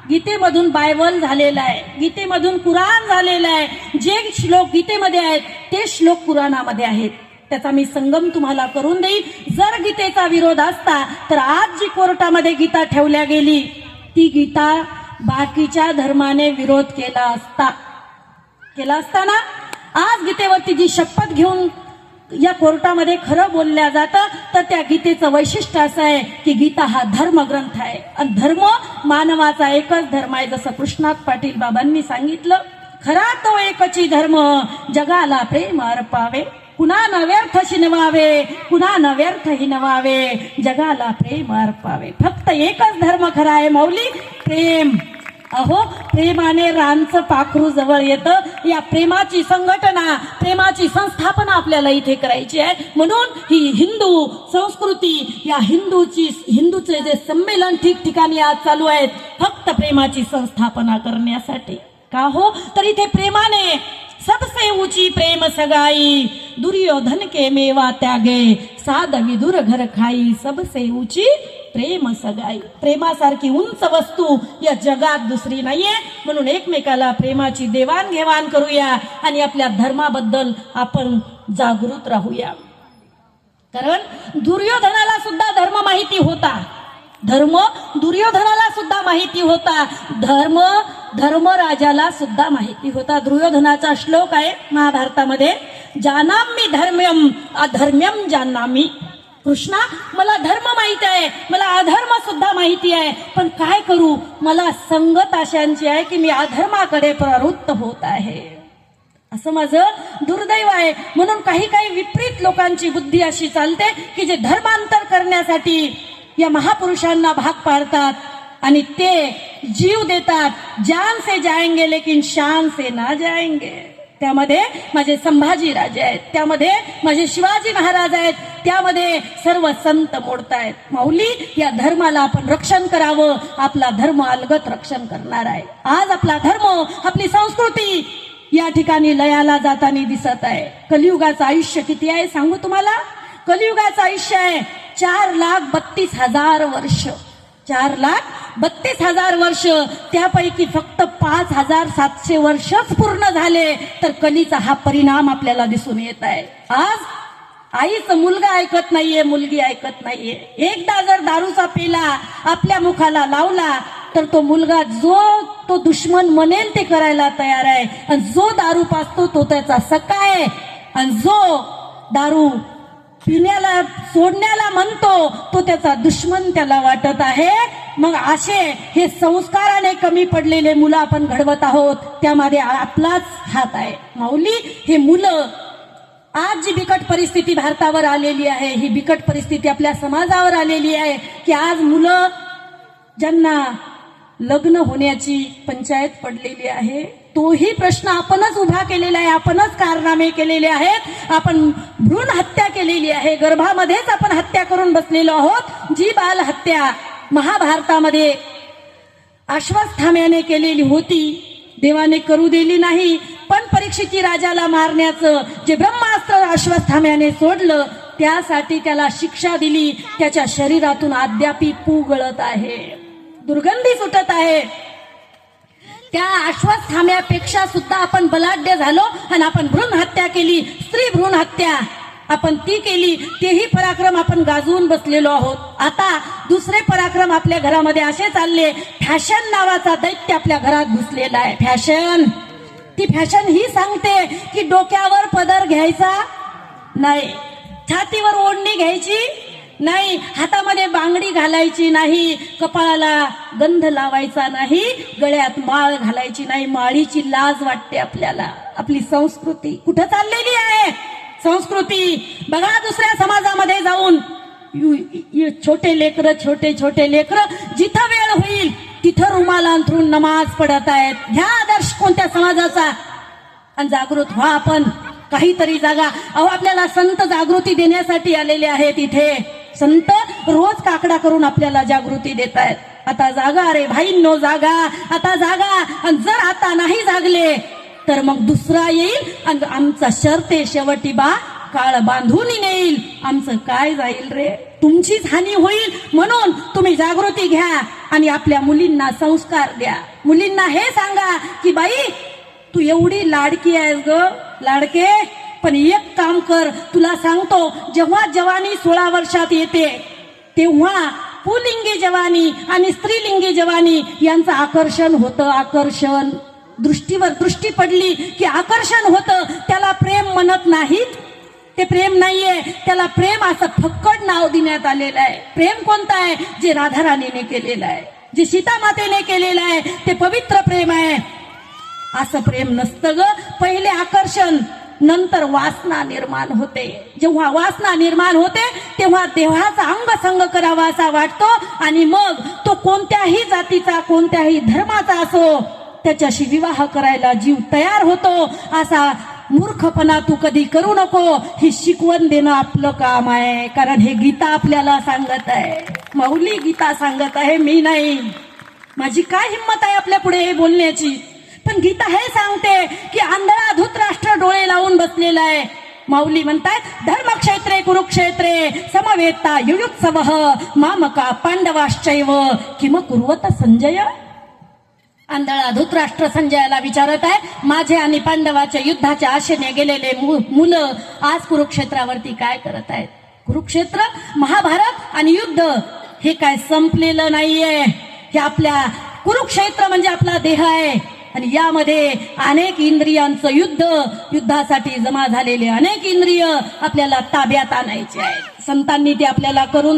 गीतेमधून Bible झालेला आहे, गीतेमधून कुराण झालेलं आहे. जे श्लोक गीतेमध्ये आहेत ते श्लोक कुराणामध्ये आहेत. त्याचा मी संगम तुम्हाला करून देईन. जर गीतेचा विरोध असता तर आज जी कोर्टामध्ये गीता ठेवल्या गेली ती गीता बाकीच्या धर्माने विरोध केला असता ना. आज गीतेवरती जी शपथ घेऊन या कोर्टामध्ये खरं बोलल्या जातं तर त्या गीतेचं वैशिष्ट्य असं आहे की गीता हा धर्मग्रंथ आहे आणि धर्म मानवाचा एकच धर्म आहे. जसं कृष्णात पाटील बाबांनी सांगितलं, खरा तो एकची धर्म जगाला प्रेम अर्पावे, कुणा न व्यर्थ शिनवावे, कुणा न व्यर्थ हिनवावे, जगाला प्रेम अर्पावे. फक्त एकच धर्म खरा आहे माऊली, प्रेम. अहो प्रेमाने रानचं पाखरू जवळ येतं. या प्रेमाची संघटना, प्रेमाची संस्थापना आपल्याला इथे करायची आहे. म्हणून ही हिंदू संस्कृती, या हिंदूचे जे संमेलन ठिकठिकाणी आज चालू आहेत फक्त प्रेमाची संस्थापना करण्यासाठी. का हो, तर इथे प्रेमाने सबसे ऊंची प्रेम सगाई, दुर्योधन के मेवा त्यागे, साध विदुर घर खाई, सबसे ऊंची प्रेम सगाई. प्रेमासारखी उंच वस्तू या जगात दुसरी नाहीये. म्हणून एकमेकाला प्रेमाची देवाणघेवाण करूया आणि आपल्या धर्माबद्दल आपण जागृत राहूया. कारण दुर्योधनाला सुद्धा धर्म माहिती होता, दुर्योधनाला सुद्धा माहिती होता, धर्मराजाला सुद्धा माहिती होता. दुर्योधनाचा श्लोक आहे महाभारतामध्ये, जानामि धर्म्यम अधर्म्यम जानामि. कृष्णा, मला धर्म माहिती आहे, मला अधर्म सुद्धा माहिती आहे, पण काय करू, मला संगत अशांची आहे की मी अधर्माकडे प्रवृत्त होत आहे. असं माझं दुर्दैव आहे. म्हणून काही विपरीत लोकांची बुद्धी अशी चालते की जे धर्मांतर करण्यासाठी या महापुरुषांना भाग पाडतात आणि ते जीव देतात. जान से जाएंगे लेकिन शान से ना जाएंगे. त्यामध्ये माझे संभाजी राजे आहेत, त्यामध्ये माझे शिवाजी महाराज आहेत, त्यामध्ये सर्व संत मोडतायत. माऊली, या धर्माला आपण रक्षण करावं. आपला धर्म अलगत रक्षण करणार आहे. आज आपला धर्म, आपली संस्कृती या ठिकाणी लयाला जाताना दिसत आहे. कलियुगाचं आयुष्य किती आहे सांगू तुम्हाला? कलियुगाचं आयुष्य आहे 4,32,000 वर्ष. 4,32,000 वर्ष. त्यापैकी फक्त 5,700 वर्षच पूर्ण झाले तर कलीचा हा परिणाम आपल्याला दिसून येत आहे. आज आईचं मुलगा ऐकत नाहीये, मुलगी ऐकत नाहीये. एकदा जर दारूचा पेला आपल्या मुखाला लावला तर तो मुलगा तो दुश्मन म्हणेल ते करायला तयार आहे. आणि जो दारू पाजतो तो त्याचा सखा आहे आणि जो दारू पिण्याला सोडण्याला म्हणतो तो त्याचा दुश्मन त्याला वाटत आहे. मग असे हे संस्काराने कमी पडलेले मुलं आपण घडवत आहोत, त्यामध्ये आपलाच हात आहे. माऊली, हे मुलं, आज जी बिकट परिस्थिती भारतावर आलेली आहे, ही बिकट परिस्थिती आपल्या समाजावर आलेली आहे की आज मुलं ज्यांना लग्न होण्याची पंचायत पडलेली आहे, तोही प्रश्न आपणच उभा केलेला आहे, आपणच कारनामे केलेले आहेत. आपण भ्रूण हत्या केलेली आहे, गर्भामध्येच आपण हत्या करून बसलेलो आहोत. जी बाल हत्या महाभारतामध्ये अश्वत्थाम्याने केलेली होती, देवाने करू दिली नाही. पण परीक्षिती राजाला मारण्याचं जे ब्रह्मास्त्र अश्वत्थाम्याने सोडलं त्यासाठी त्याला शिक्षा दिली. त्याच्या शरीरातून अद्यापी पू गळत आहे, दुर्गंधी सुटत आहे. त्या अश्वत्थाम्यापेक्षा सुद्धा आपण बलाढ्य झालो आणि आपण भ्रूण हत्या केली, स्त्री भ्रूण हत्या आपण ती केली. तेही पराक्रम आपण गाजवून बसलेलो आहोत. आता दुसरे पराक्रम आपल्या घरामध्ये असे चालले. फॅशन नावाचा दैत्य आपल्या घरात घुसलेला आहे. फॅशन, ती फॅशन ही सांगते की डोक्यावर पदर घ्यायचा नाही, छातीवर ओढणी घ्यायची नाही, हातामध्ये बांगडी घालायची नाही, कपाळाला गंध लावायचा नाही, गळ्यात माळ घालायची नाही. माळीची लाज वाटते आपल्याला. आपली संस्कृती कुठं चाललेली आहे? संस्कृती बघा, दुसऱ्या समाजामध्ये जाऊन छोटे लेकर जिथं वेळ होईल तिथं रुमाल अंथरून नमाज पडत आहेत. ह्या आदर्श कोणत्या समाजाचा? आणि जागृत व्हा आपण. काहीतरी जागा. अहो, आपल्याला संत जागृती देण्यासाठी आलेले आहेत. इथे संत रोज काकडा करून आपल्याला जागृती देत आहेत. आता जागा रे भाईंनो, जागा, आता जागा. आणि जर आता नाही जागले तर मग दुसरा येईल आणि आमचा शर्ते शेवटी बा काळ बांधून नेईल. आमचं काय जाईल रे? तुमचीच हानी होईल. म्हणून तुम्ही जागृती घ्या आणि आपल्या मुलींना संस्कार द्या. मुलींना हे सांगा की बाई तू एवढी लाडकी आहेस ग लाडके, पण एक काम कर, तुला सांगतो, जेव्हा जवानी 16 वर्षात येते तेव्हा पुलिंगी जवानी आणि स्त्रीलिंगी जवानी यांचं आकर्षण होतं. आकर्षण दृष्टीवर दृष्टी पडली की आकर्षण होतं. त्याला प्रेम म्हणत नाहीत, ते प्रेम नाहीये, त्याला प्रेम असं फक्कड नाव देण्यात आलेलं आहे. प्रेम कोणतं आहे? जे राधाराणीने केलेलं आहे, जे सीतामातेने केलेलं आहे, ते पवित्र प्रेम आहे. असं प्रेम नसतं ग. पहिले आकर्षण, नंतर वासना निर्माण होते. जेव्हा वासना निर्माण होते तेव्हा देवाचा अंगसंग करावा असा वाटतो आणि मग तो कोणत्याही जातीचा कोणत्याही धर्माचा असो त्याच्याशी विवाह करायला जीव तयार होतो. असा मूर्खपणा तू कधी करू नको. ही शिकवण देणं आपलं काम आहे, कारण हे गीता आपल्याला सांगत आहे. माऊली गीता सांगत आहे, मी नाही. माझी काय हिंमत आहे आपल्या पुढे हे बोलण्याची? पण गीता हे सांगते की आंधळा धृतराष्ट्र डोळे लावून बसलेला आहे. माऊली म्हणतात, धर्मक्षेत्रे कुरुक्षेत्रे समवेता युयुत्सवः मामका पांडवाश्चैव किम कुर्वत संजय. आंधळा धृतराष्ट्र संजयाला विचारत आहे, माझे आणि पांडवाच्या युद्धाच्या आशेने गेलेले मुलं आज कुरुक्षेत्रावरती काय करत आहेत? कुरुक्षेत्र, महाभारत आणि युद्ध हे काय संपलेलं नाहीये. हे आपल्या कुरुक्षेत्र म्हणजे आपला देह आहे आणि यामध्ये अनेक इंद्रियांचं युद्धासाठी जमा झालेले अनेक इंद्रिय आपल्याला ताब्यात आणायचे आहेत. संतांनी ते आपल्याला करून